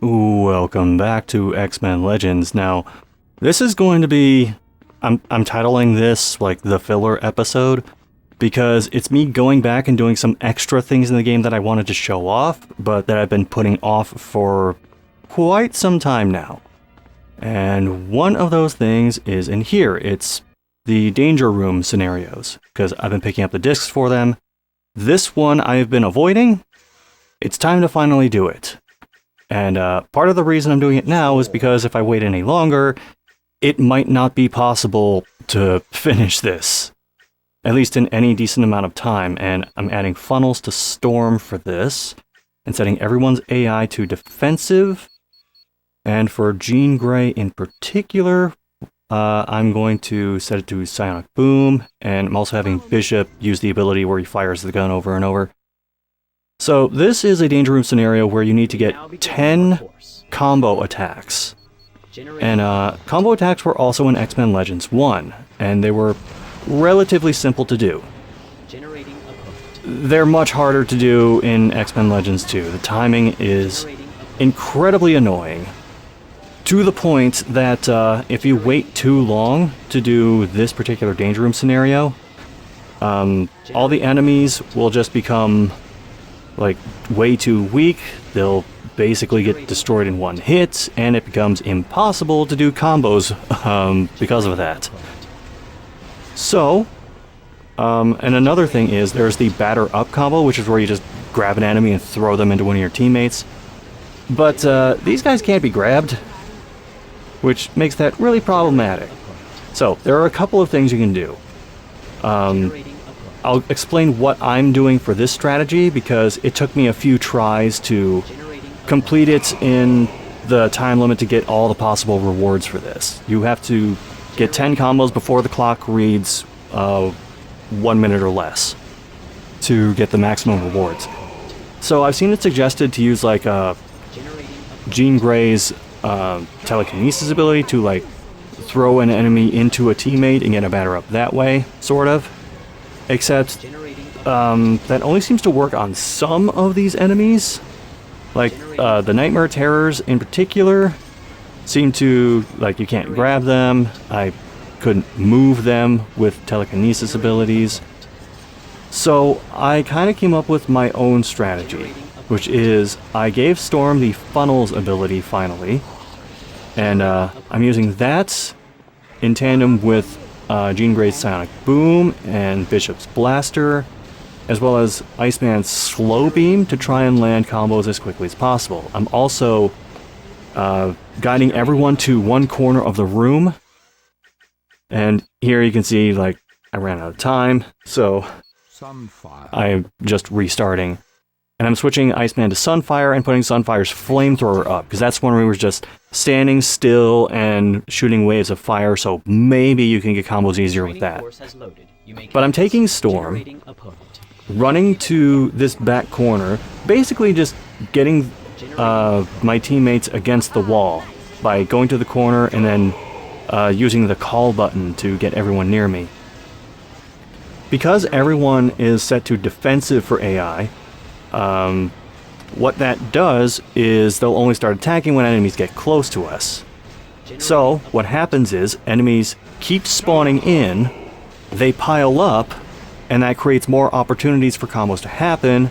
Welcome back to X-Men Legends. Now, this is going to be... I'm titling this, like, the filler episode, because it's me going back and doing some extra things in the game that I wanted to show off, but that I've been putting off for quite some time now. And one of those things is in here. It's the Danger Room scenarios, because I've been picking up the discs for them. This one I've been avoiding. It's time to finally do it. And part of the reason I'm doing it now is because if I wait any longer, it might not be possible to finish this. At least in any decent amount of time. And I'm adding funnels to Storm for this. And setting everyone's AI to defensive. And for Jean Grey in particular, I'm going to set it to Psionic Boom. And I'm also having Bishop use the ability where he fires the gun over and over. So this is a Danger Room scenario where you need to get 10 combo attacks. And combo attacks were also in X-Men Legends 1, and they were relatively simple to do. They're much harder to do in X-Men Legends 2. The timing is incredibly annoying, to the point that if you wait too long to do this particular Danger Room scenario, all the enemies will just become like way too weak. They'll basically get destroyed in one hit, and it becomes impossible to do combos because of that. So, and another thing is there's the batter up combo, which is where you just grab an enemy and throw them into one of your teammates. But these guys can't be grabbed, which makes that really problematic. So, there are a couple of things you can do. I'll explain what I'm doing for this strategy because it took me a few tries to complete it in the time limit to get all the possible rewards for this. You have to get 10 combos before the clock reads 1 minute or less to get the maximum rewards. So I've seen it suggested to use like Jean Grey's telekinesis ability to like throw an enemy into a teammate and get a batter up that way, sort of. Except that only seems to work on some of these enemies. Like the Nightmare Terrors in particular seem to, like, you can't grab them. I couldn't move them with telekinesis abilities. So I kind of came up with my own strategy, which is I gave Storm the Funnels ability finally. And I'm using that in tandem with Jean Grey's Psionic Boom and Bishop's Blaster, as well as Iceman's Slow Beam to try and land combos as quickly as possible. I'm also guiding everyone to one corner of the room, and here you can see, like, I ran out of time, so I'm just restarting. And I'm switching Iceman to Sunfire and putting Sunfire's Flamethrower up, because that's one where he was just standing still and shooting waves of fire, so maybe you can get combos easier with that. But I'm taking Storm, running to this back corner, basically just getting my teammates against the wall by going to the corner and then using the call button to get everyone near me. Because everyone is set to defensive for AI, what that does is they'll only start attacking when enemies get close to us. So what happens is enemies keep spawning in, they pile up, and that creates more opportunities for combos to happen,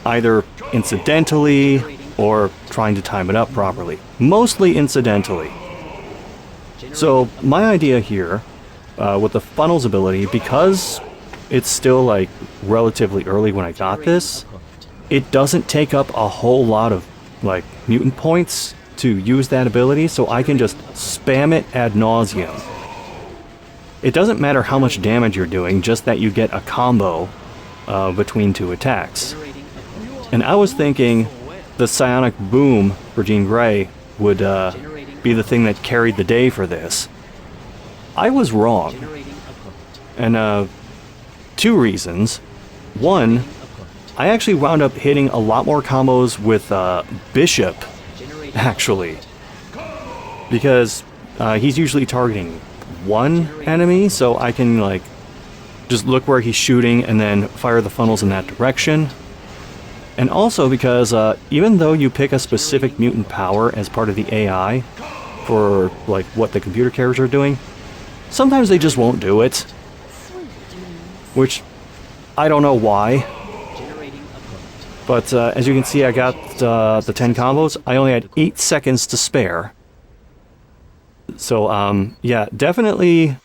either incidentally or trying to time it up properly. Mostly incidentally. So my idea here, with the Funnels ability, because it's still like relatively early when I got this, it doesn't take up a whole lot of like mutant points to use that ability, so I can just spam it ad nauseum. It doesn't matter how much damage you're doing, just that you get a combo between two attacks. And I was thinking the Psionic Boom for Jean Grey would be the thing that carried the day for this. I was wrong. And two reasons. One, I actually wound up hitting a lot more combos with Bishop, actually. Because he's usually targeting one enemy, so I can, like, just look where he's shooting and then fire the funnels in that direction. And also because even though you pick a specific mutant power as part of the AI for like what the computer characters are doing, sometimes they just won't do it. Which I don't know why. But as you can see, I got the 10 combos. I only had 8 seconds to spare. So yeah, definitely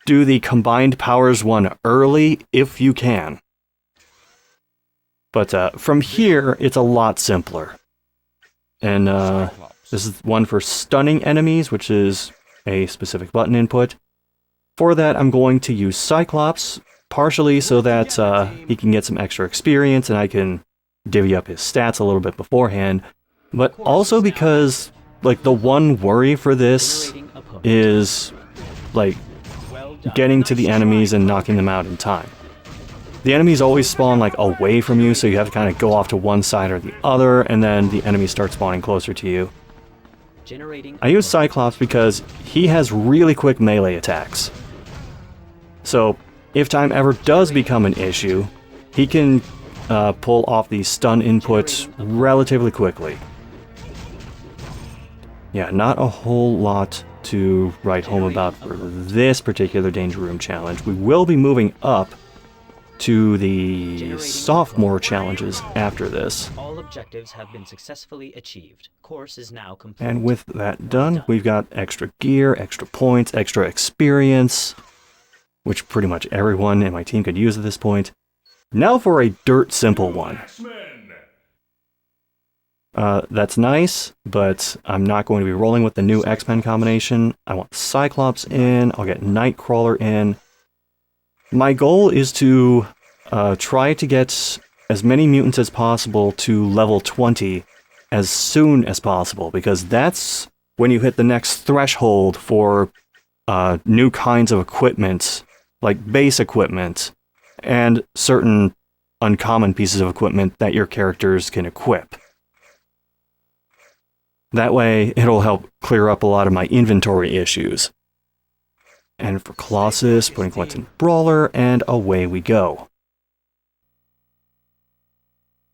do the combined powers one early if you can. But from here, it's a lot simpler. And this is one for stunning enemies, which is a specific button input. For that, I'm going to use Cyclops, partially so that he can get some extra experience and I can divvy up his stats a little bit beforehand, but also because, like, the one worry for this is, like, getting to the enemies and knocking them out in time. The enemies always spawn, like, away from you, so you have to kind of go off to one side or the other, and then the enemies start spawning closer to you. I use Cyclops because he has really quick melee attacks. So, if time ever does become an issue, he can pull off the stun inputs relatively quickly. Yeah, not a whole lot to write home about for this particular Danger Room challenge. We will be moving up to the sophomore challenges after this. All objectives have been successfully achieved. Course is now complete. And with that done, we've got extra gear, extra points, extra experience, which pretty much everyone in my team could use at this point. Now for a dirt simple one. That's nice, but I'm not going to be rolling with the new X-Men combination. I want Cyclops in, I'll get Nightcrawler in. My goal is to try to get as many mutants as possible to level 20 as soon as possible, because that's when you hit the next threshold for new kinds of equipment, like base equipment, and certain uncommon pieces of equipment that your characters can equip. That way, it'll help clear up a lot of my inventory issues. And for Colossus, putting points in Brawler, and away we go.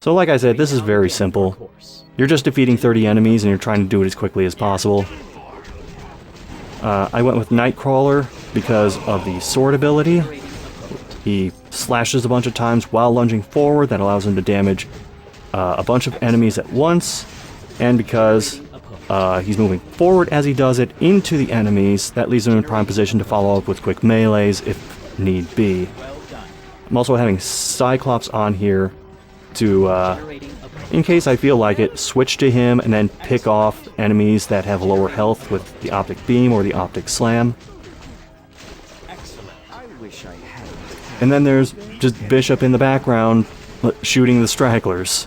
So like I said, this is very simple. You're just defeating 30 enemies and you're trying to do it as quickly as possible. I went with Nightcrawler because of the sword ability. He slashes a bunch of times while lunging forward. That allows him to damage a bunch of enemies at once. And because he's moving forward as he does it into the enemies, that leaves him in prime position to follow up with quick melees if need be. I'm also having Cyclops on here to, in case I feel like it, switch to him and then pick off enemies that have lower health with the Optic Beam or the Optic Slam. And then there's just Bishop in the background shooting the stragglers.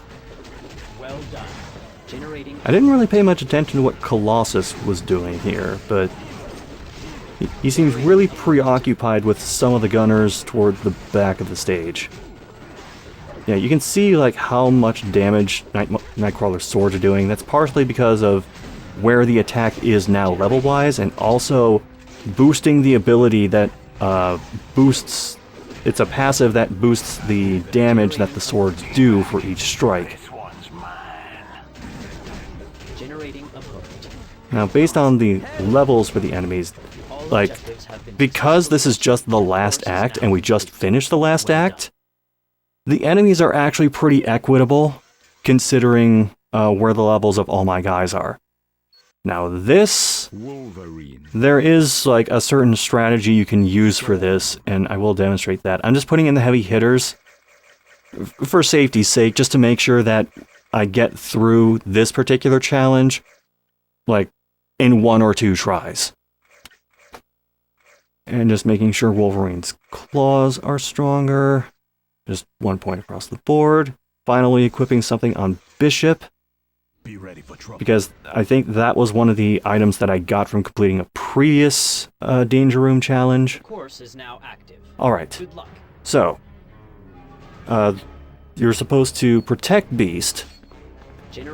I didn't really pay much attention to what Colossus was doing here, but he seems really preoccupied with some of the gunners toward the back of the stage. Yeah, you can see like how much damage Nightcrawler's swords are doing. That's partially because of where the attack is now level-wise, and also boosting the ability that boosts... It's a passive that boosts the damage that the swords do for each strike. Now, based on the levels for the enemies, like, because this is just the last act, and we just finished the last act, the enemies are actually pretty equitable, considering where the levels of all my guys are. Now this, there is like a certain strategy you can use for this, and I will demonstrate that. I'm just putting in the heavy hitters for safety's sake, just to make sure that I get through this particular challenge, like, in 1 or 2 tries. And just making sure Wolverine's claws are stronger. Just 1 point across the board. Finally equipping something on Bishop. Be ready for trouble. Because I think that was one of the items that I got from completing a previous Danger Room challenge. Course is now active. Alright. Good luck. So, you're supposed to protect Beast.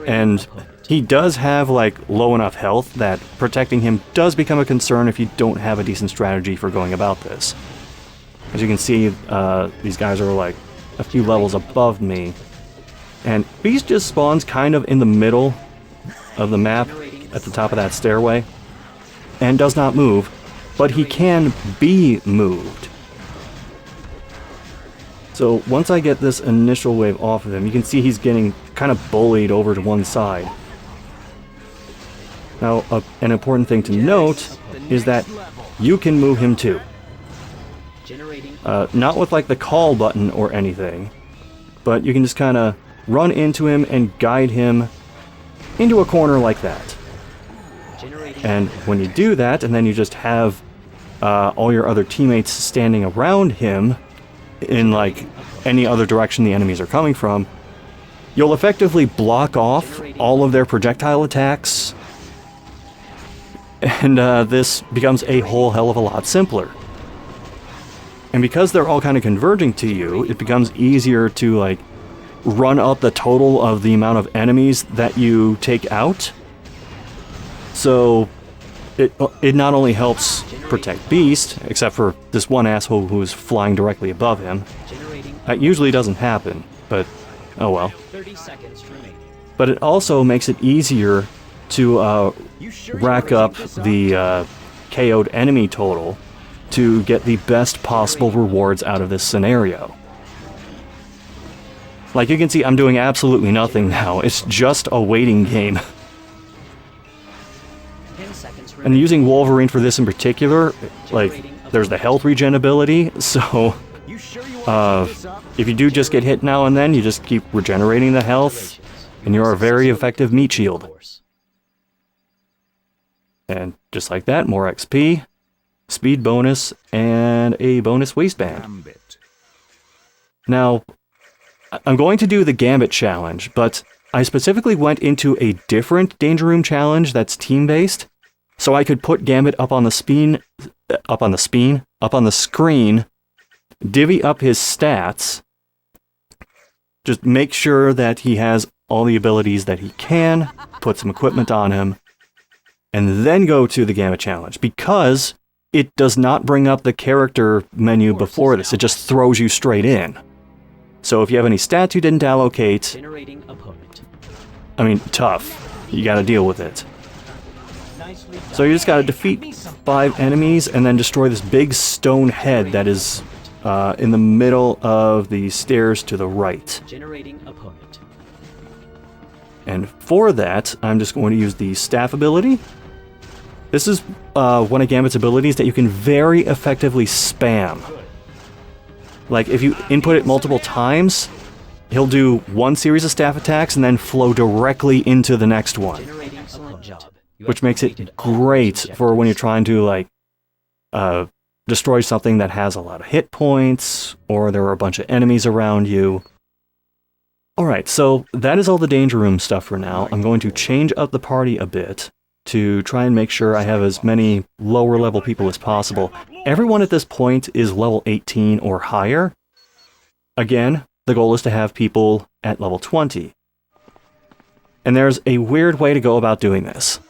And he does have, like, low enough health that protecting him does become a concern if you don't have a decent strategy for going about this. As you can see, these guys are, like, a few levels above me. And Beast just spawns kind of in the middle of the map, at the top of that stairway, and does not move, but he can be moved. So once I get this initial wave off of him, you can see he's getting kind of bullied over to one side. Now, an important thing to note is that you can move him too. Not with like the call button or anything, but you can just kind of run into him and guide him into a corner like that. And when you do that, and then you just have all your other teammates standing around him in like any other direction the enemies are coming from, you'll effectively block off all of their projectile attacks, and this becomes a whole hell of a lot simpler. And because they're all kind of converging to you, it becomes easier to like run up the total of the amount of enemies that you take out. So it not only helps protect Beast, except for this one asshole who is flying directly above him. That usually doesn't happen, but oh well. But it also makes it easier to rack up the KO'd enemy total to get the best possible rewards out of this scenario. Like you can see, I'm doing absolutely nothing now. It's just a waiting game. And using Wolverine for this in particular, like, there's the health regen ability, so if you do just get hit now and then, you just keep regenerating the health, and you're a very effective meat shield. And just like that, more XP, speed bonus, and a bonus waistband. Now, I'm going to do the Gambit challenge, but I specifically went into a different Danger Room challenge that's team-based, so I could put Gambit up on the screen, divvy up his stats, just make sure that he has all the abilities that he can, put some equipment on him, and then go to the Gambit challenge, because it does not bring up the character menu before this, it just throws you straight in. So if you have any stats you didn't allocate, I mean, tough. You gotta deal with it. So you just gotta defeat 5 enemies and then destroy this big stone head that is in the middle of the stairs to the right. And for that, I'm just going to use the staff ability. This is one of Gambit's abilities that you can very effectively spam. Like, if you input it multiple times, he'll do one series of staff attacks and then flow directly into the next one. Which makes it great for when you're trying to, like, destroy something that has a lot of hit points, or there are a bunch of enemies around you. Alright, so that is all the Danger Room stuff for now. I'm going to change up the party a bit to try and make sure I have as many lower level people as possible. Everyone at this point is level 18 or higher. Again, the goal is to have people at level 20. And there's a weird way to go about doing this.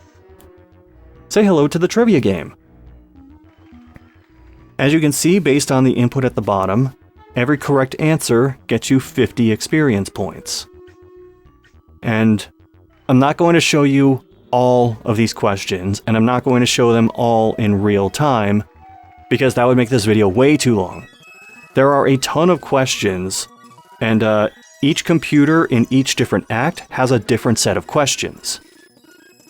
Say hello to the trivia game. As you can see, based on the input at the bottom, every correct answer gets you 50 experience points. And I'm not going to show you all of these questions, and I'm not going to show them all in real time, because that would make this video way too long. There are a ton of questions, and each computer in each different act has a different set of questions.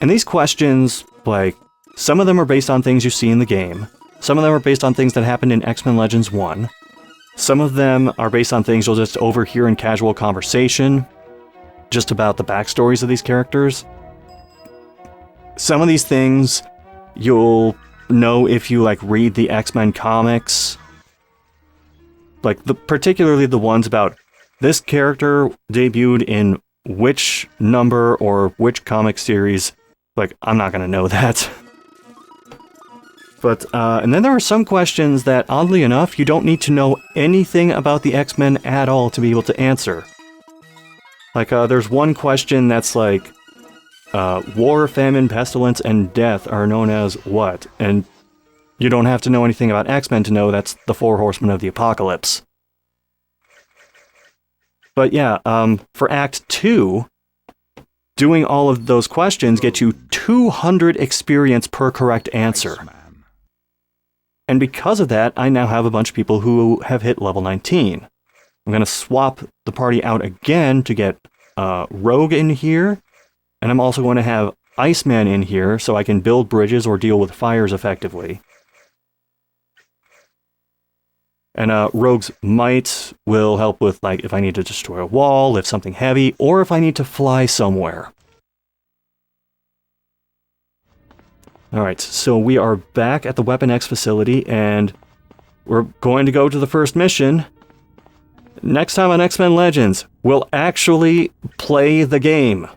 And these questions, like, some of them are based on things you see in the game, some of them are based on things that happened in X-Men Legends 1, some of them are based on things you'll just overhear in casual conversation, just about the backstories of these characters. Some of these things you'll know if you, like, read the X-Men comics. Like, particularly the ones about this character debuted in which number or which comic series. Like, I'm not gonna know that. But, and then there are some questions that, oddly enough, you don't need to know anything about the X-Men at all to be able to answer. Like, there's one question that's like, war, famine, pestilence, and death are known as what? And you don't have to know anything about X-Men to know that's the 4 Horsemen of the Apocalypse. But yeah, for Act 2, doing all of those questions gets you 200 experience per correct answer. Iceman. And because of that, I now have a bunch of people who have hit level 19. I'm going to swap the party out again to get Rogue in here. And I'm also going to have Iceman in here so I can build bridges or deal with fires effectively. And Rogue's Might will help with, like, if I need to destroy a wall, lift something heavy, or if I need to fly somewhere. Alright, so we are back at the Weapon X facility, and we're going to go to the first mission. Next time on X-Men Legends, we'll actually play the game.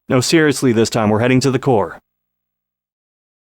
No, seriously, this time we're heading to the core.